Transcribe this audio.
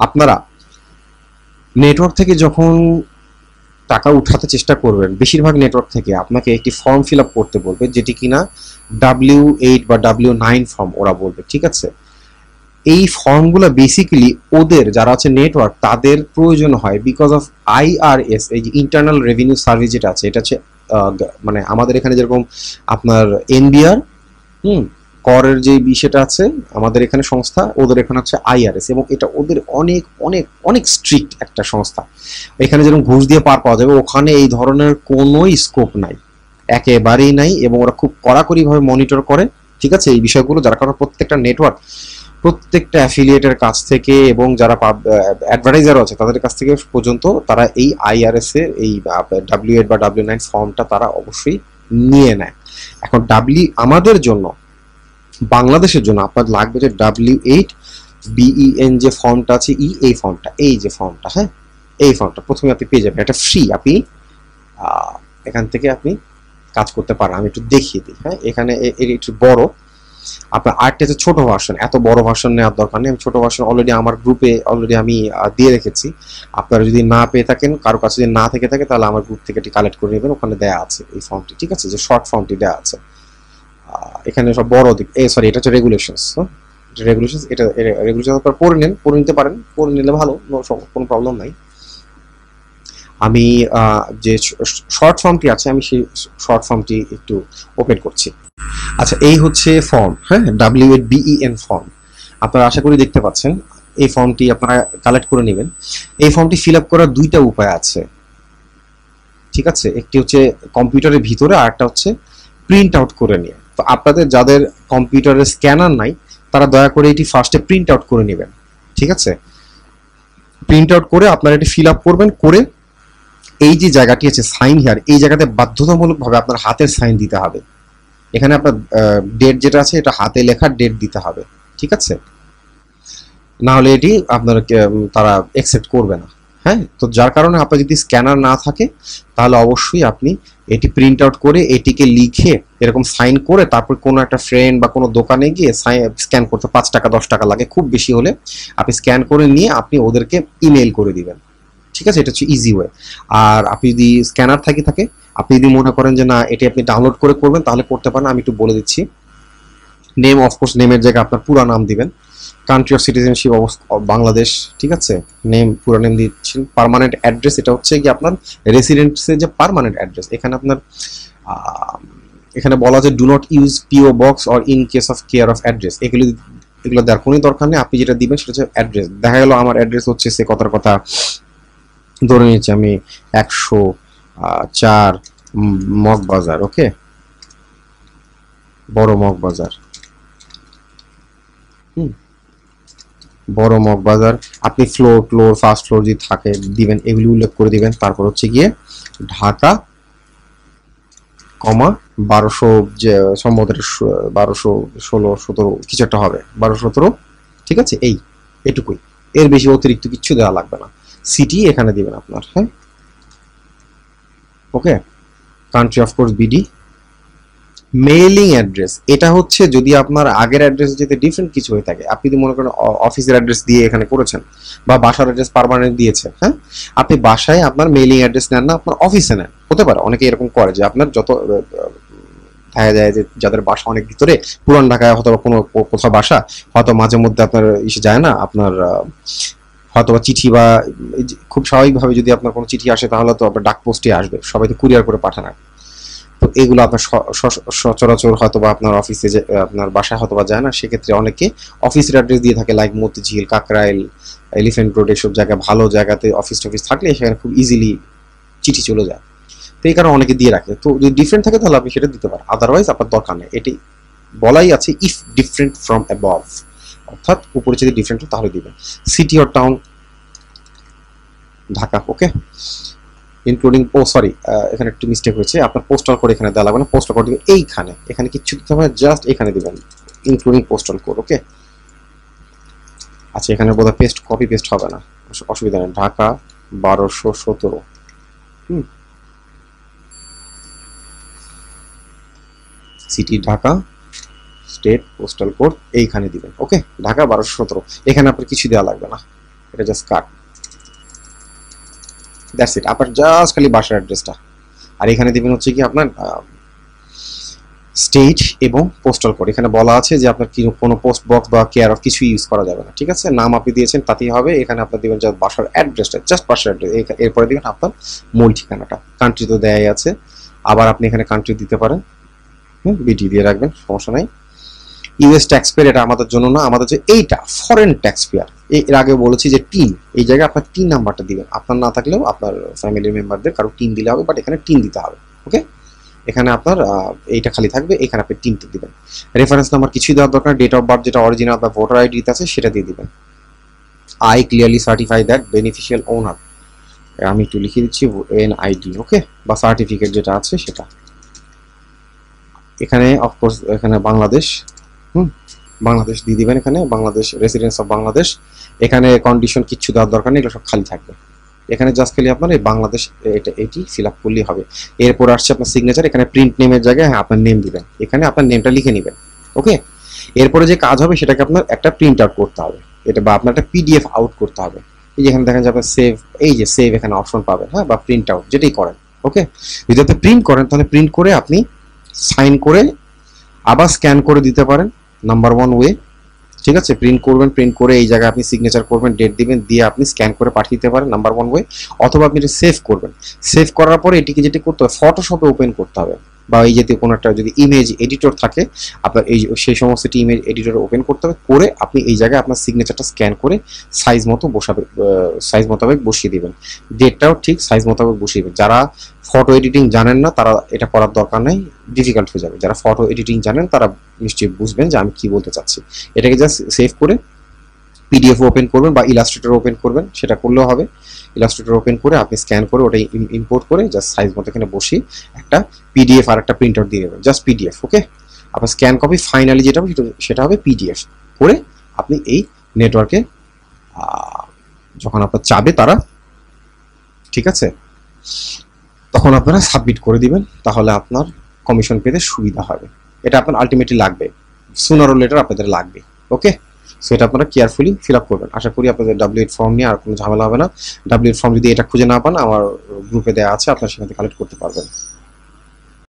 আপনারা নেটওয়ার্ক থেকে যখন টাকা উঠাতে চেষ্টা করবেন, বেশিরভাগ নেটওয়ার্ক থেকে আপনাকে একটি ফর্ম ফিল আপ করতে বলবে, যেটি কিনা W8 বা W9 ফর্ম ওরা বলবে, ঠিক আছে। এই ফর্মগুলো বেসিক্যালি ওদের যারা আছে নেটওয়ার্ক তাদের প্রয়োজন হয় বিকজ অফ IRS, এই যে ইন্টারনাল রেভিনিউ সার্ভিস যেটা আছে, এটা হচ্ছে মানে আমাদের এখানে যেরকম আপনার NBR, করের যে বিষয়টা আছে আমাদের এখানে সংস্থা, ওদের এখানে হচ্ছে IRS, এবং এটা ওদের অনেক অনেক অনেক স্ট্রিক্ট একটা সংস্থা। এখানে যেরকম ঘুষ দিয়ে পার পাওয়া যাবে, ওখানে এই ধরনের কোনো স্কোপ নাই, একেবারেই নাই, এবং ওরা খুব কড়াকড়িভাবে মনিটর করে, ঠিক আছে, এই বিষয়গুলো। যার কারণে প্রত্যেকটা নেটওয়ার্ক, প্রত্যেকটা অ্যাফিলিয়েটের কাছ থেকে এবং যারা অ্যাডভার্টাইজার আছে তাদের কাছ থেকে পর্যন্ত তারা এই IRS এর এই W8 বা W9 ফর্মটা তারা অবশ্যই নিয়ে নেয়। এখন আমাদের জন্য, বাংলাদেশের জন্য আপনার লাগবে যে W8 BEN যে ফর্মটা আছে, এই ফর্মটা, এই যে ফর্মটা, হ্যাঁ, এই ফর্মটা প্রথমে আপনি পেয়ে যাবেন, এটা ফ্রি, আপনি এখান থেকে আপনি কাজ করতে পারেন। আমি একটু দেখিয়ে দিই, হ্যাঁ, এখানে একটু বড়, আপনার আরেকটা হচ্ছে ছোট ভার্সন, এত বড় ভার্সন নেওয়ার দরকার নেই, আমি ছোট ভার্সন অলরেডি আমার গ্রুপে অলরেডি আমি দিয়ে রেখেছি। আপনারা যদি না পেয়ে থাকেন, কারো কাছে যদি না থেকে থাকে, তাহলে আমার গ্রুপ থেকে এটি কালেক্ট করে নেবেন, ওখানে দেওয়া আছে এই ফর্মটি, ঠিক আছে, যে শর্ট ফর্মটি দেওয়া আছে। এখানে সব বড় দিক, সরি, এটা হচ্ছে রেগুলেশনস, রেগুলেশনস, এটা রেগুলেশন আপনারা পড়ে নেন, পড়ে নিতে পারেন, পড়ে নিলে ভালো, কোনো প্রবলেম নাই। আমি যে শর্ট ফর্মটি আছে, আমি সেই শর্ট ফর্মটি একটু ওপেন করছি। আচ্ছা, এই হচ্ছে ফর্ম, হ্যাঁ, W8 BEN ফর্ম, আপনারা আশা করি দেখতে পাচ্ছেন। এই ফর্মটি আপনারা কালেক্ট করে নেবেন। এই ফর্মটি ফিল আপ করার দুইটা উপায় আছে, ঠিক আছে, একটি হচ্ছে কম্পিউটারের ভিতরে, আর একটা হচ্ছে প্রিন্ট আউট করে নিয়ে। তো আপনাদের যাদের কম্পিউটারের স্ক্যানার নাই, তারা দয়া করে এটি ফার্স্টে প্রিন্ট আউট করে নেবেন, ঠিক আছে। প্রিন্ট আউট করে আপনারা এটি ফিল আপ করবেন, করে এই যে জায়গাটি আছে সাইন হিয়ার, এই জায়গাতে বাধ্যতামূলকভাবে আপনার হাতের সাইন দিতে হবে। এখানে আপনার ডেট যেটা আছে, এটা হাতে লেখা ডেট দিতে হবে, ঠিক আছে, না হলে এটি আপনার তারা অ্যাকসেপ্ট করবে না, হ্যাঁ। তো যার কারণে আপনার যদি স্ক্যানার না থাকে, তাহলে অবশ্যই আপনি এটি প্রিন্ট আউট করে এটিকে লিখে এরকম সাইন করে তারপর কোনো একটা ফ্রেন্ড বা কোনো দোকানে গিয়ে স্ক্যান করতে 5 টাকা 10 টাকা লাগে, খুব বেশি হলে আপনি স্ক্যান করে নিয়ে আপনি ওদেরকে ইমেল করে দিবেন, ঠিক আছে, এটা হচ্ছে ইজি ওয়ে। আর আপনি যদি স্ক্যানার থাকে, আপনি যদি মনে করেন যে না এটি আপনি ডাউনলোড করে করবেন, তাহলে করতে পারেন। আমি একটু বলে দিচ্ছি। নেম, অফকোর্স নেমের জায়গায় আপনার পুরো নাম দিবেন, কান্ট্রি অফ সিটিজেনশিপ বাংলাদেশ, ঠিক আছে, নেম পুরো নেম দিচ্ছেন। পার্মানেন্ট অ্যাড্রেস, এটা হচ্ছে কি আপনার রেসিডেন্সের যে পার্মানেন্ট অ্যাড্রেস, এখানে আপনার এখানে বলা যায় do not use PO box or in case of care of address, এগুলো দেওয়ার কোনো দরকার নেই। আপনি যেটা দিবেন সেটা হচ্ছে অ্যাড্রেস। দেখা গেল আমার অ্যাড্রেস হচ্ছে সে কথার কথা ধরে নিচ্ছি আমি 104 মগবাজার, ওকে, বড় মগবাজার, বড় মগবাজার। আপনি ফ্লোর ফার্স্ট ফ্লোর যদি থাকে দিবেন, এগুলি উল্লেখ করে দিবেন। তারপর হচ্ছে গিয়ে ঢাকা, 1200, যে সম্ভবত 1216-17 কিছু একটা হবে, 1217, ঠিক আছে, এটুকুই, এর বেশি অতিরিক্ত কিছু দেওয়া লাগবে না। সিটি এখানে দিবেন আপনার, হ্যাঁ, okay. Country of course BD। Mailing address, এটা হচ্ছে যদি আপনার আগের অ্যাড্রেস যদি ডিফারেন্ট কিছু হয়ে থাকে, আপনি যদি মনে করেন অফিসের অ্যাড্রেস দিয়ে এখানে করেছেন বা বাসার অ্যাড্রেস পার্মানেন্ট দিয়েছে, হ্যাঁ, আপনি বাসায় আপনার মেইলিং অ্যাড্রেস নেন না, আপনার অফিসে নেন, হতে পারে, অনেকে এরকম করে যে আপনার যত দেখা যায় যে যাদের বাসা অনেক ভিতরে, পুরান ঢাকায় হয়তো কোনো কোথাও বাসা, হয়তো মাঝে মধ্যে আপনার ইসে যায় না, আপনার হয়তো চিঠি বা খুব স্বাভাবিকভাবে যদি আপনার কোনো চিঠি আসে তাহলে তো আপনার ডাক পোস্টে আসবে, সবাই তো কুরিয়ার করে পাঠানো। তো এগুলো আপনার সচরাচর হয়তো বা আপনার অফিসে আপনার বাসায় হয়তো বা যায় না, সেক্ষেত্রে অনেকে অফিসের অ্যাড্রেস দিয়ে থাকে, like Motijheel, Kakrail, elephant road, এসব জায়গায় ভালো জায়গাতে অফিস থাকলে সেখানে খুব ইজিলি চিঠি চলে যায়। তো এই কারণে অনেকে দিয়ে রাখে। তো যদি ডিফারেন্ট থাকে তাহলে আপনি সেটা দিতে পারেন, আদারওয়াইজ আপনার দরকার নেই। এটি বলাই আছে ইফ ডিফারেন্ট ফ্রম অ্যাবভ, অর্থাৎ উপরে যদি ডিফারেন্ট হয় তাহলে দিবেন। City or town, Dhaka, okay, including, sorry, এখানে একটু মিস্টেক হয়েছে, আপনার পোস্টাল কোড এখানে দেওয়া লাগবে না, পোস্টাল কোড দিবেন এইখানে, এখানে কিচ্ছু দিতে হবে না, জাস্ট এখানে দিবেন ইনক্লুডিং পোস্টাল কোড, ওকে। আচ্ছা, এখানে বোধহয় কপি পেস্ট হবে না, অসুবিধা নেই। Dhaka 1217, city Dhaka, state postal code এইখানে দিবেন, ওকে, ঢাকা 1217, এখানে আপনার কিছু দেওয়া লাগবে না, এটা জাস্ট কাট, দ্যাটস ইট। আপনার জাস্ট খালি বাসার অ্যাড্রেসটা, আর এখানে দিবেন হচ্ছে কি আপনার স্টেট এবং পোস্টাল কোড। এখানে বলা আছে যে আপনার কোনো পোস্ট বক্স বা কেয়ার অফ কিছু ইউজ করা যাবে না, ঠিক আছে। নাম আপনি দিয়েছেন তাতেই হবে। এখানে আপনার দিবেন জাস্ট বাসার অ্যাড্রেসটা, জাস্ট বাসার অ্যাড্রেস। এরপরে দিবেন আপনার মূল ঠিকানাটা। কান্ট্রি তো দেয়াই আছে, আবার আপনি এখানে কান্ট্রি দিতে পারেন, বিটি দিয়ে রাখবেন, সমস্যা নাই। ইউএস ট্যাক্স পেয়ার এটা আমাদের জন্য না, আমাদের যে এইটা ফরেন ট্যাক্স পেয়ার। এর আগে বলেছি যে টিন, এই জায়গায় আপনার টিন নাম্বারটা দিবেন। আপনার না থাকলেও আপনার ফ্যামিলির মেম্বারদের কারো টিন দিলে হবে, বাট এখানে টিন দিতে হবে। ওকে, এখানে আপনার এইটা খালি থাকবে, এখানে আপনি টিনটা দিবেন। রেফারেন্স নাম্বার কিছুই দেওয়ার দরকার, ডেট অফ বার্থ যেটা অরিজিনাল বা ভোটার আইডিতে আছে সেটা দিয়ে দিবেন। I clearly certify that beneficial owner, আমি একটু লিখে দিচ্ছি এনআইডি, ওকে, বা সার্টিফিকেট যেটা আছে সেটা। এখানে অফকোর্স এখানে বাংলাদেশ, বাংলাদেশ দিয়ে দিবেন, এখানে বাংলাদেশ, রেসিডেন্স অফ বাংলাদেশ। এখানে কন্ডিশন কিচ্ছু দেওয়ার দরকার নেই, এগুলো সব খালি থাকবে। এখানে জাস্ট খালি আপনার এই বাংলাদেশ এটি ফিল আপ করলেই হবে। এরপর আসছে আপনার সিগনেচার, এখানে প্রিন্ট নেমের জায়গায় আপনার নেম দিবেন, এখানে আপনার নেমটা লিখে নেবেন। ওকে, এরপরে যে কাজ হবে সেটাকে আপনার একটা প্রিন্ট আউট করতে হবে, এটা বা আপনার একটা পিডিএফ আউট করতে হবে। এই যে এখানে দেখেন যে আপনার সেভ, এই যে সেভ এখানে অপশন পাবেন, হ্যাঁ, বা প্রিন্ট আউট যেটাই করেন। ওকে, যদি আপনি প্রিন্ট করেন তাহলে প্রিন্ট করে আপনি সাইন করে আবার স্ক্যান করে দিতে পারেন, নাম্বার 1 ওয়ে, ঠিক আছে। প্রিন্ট করবেন, প্রিন্ট করে এই জায়গায় আপনি সিগনেচার করবেন, ডেট দিবেন, দিয়ে আপনি স্ক্যান করে পাঠিয়ে দিতে পারেন, নাম্বার 1 ওয়ে। অথবা আপনি এটা সেভ করবেন, সেভ করার পরে এটিকে যেটি করতে হবে ফটোশপে ওপেন করতে হবে, বা এই জাতীয় কোনো একটা যদি ইমেজ এডিটর থাকে আপনার এই সেই সমস্ত ইমেজ এডিটর ওপেন করতে হবে, করে আপনি এই জায়গায় আপনার সিগনেচারটা স্ক্যান করে সাইজ মতো বসাবে, সাইজ মোতাবেক বসিয়ে দিবেন, ডেটটাও ঠিক সাইজ মোতাবেক বসিয়ে দিবেন। যারা ফটো এডিটিং জানেন না তারা এটা করার দরকার নেই, ডিফিকাল্ট হয়ে যাবে। যারা ফটো এডিটিং জানেন তারা নিশ্চয়ই বুঝবেন যে আমি কি বলতে চাচ্ছি। এটাকে জাস্ট সেভ করে পিডিএফ ওপেন করবেন বা ইলাস্ট্রেটর ওপেন করবেন, সেটা করলেও হবে। ইলাস্ট্রেটর ওপেন করে আপনি স্ক্যান করে ওটাই ইম্পোর্ট করে জাস্ট সাইজ মতো এখানে বসিয়ে একটা পিডিএফ আর একটা প্রিন্ট আউট দিয়ে দেবেন, জাস্ট পিডিএফ। ওকে, আপনার স্ক্যান কপি ফাইনালি যেটা হবে সেটা হবে পিডিএফ করে আপনি এই নেটওয়ার্কে যখন আপনার চাবে তারা, ঠিক আছে, তখন আপনারা সাবমিট করে দিবেন, তাহলে আপনার কমিশন পেতে সুবিধা হবে। এটা আপনার আলটিমেটলি লাগবে, সুনার ও লেটার আপনাদের লাগবে। ওকে, সো এটা আপনারা কেয়ারফুলি ফিল আপ করবেন। আশা করি আপনাদের W8 ফর্ম নিয়ে আর কোনো ঝামেলা হবে না। W8 ফর্ম যদি এটা খুঁজে না পান আমার গ্রুপে দেওয়া আছে, আপনার সেখান থেকে কালেক্ট করতে পারবেন।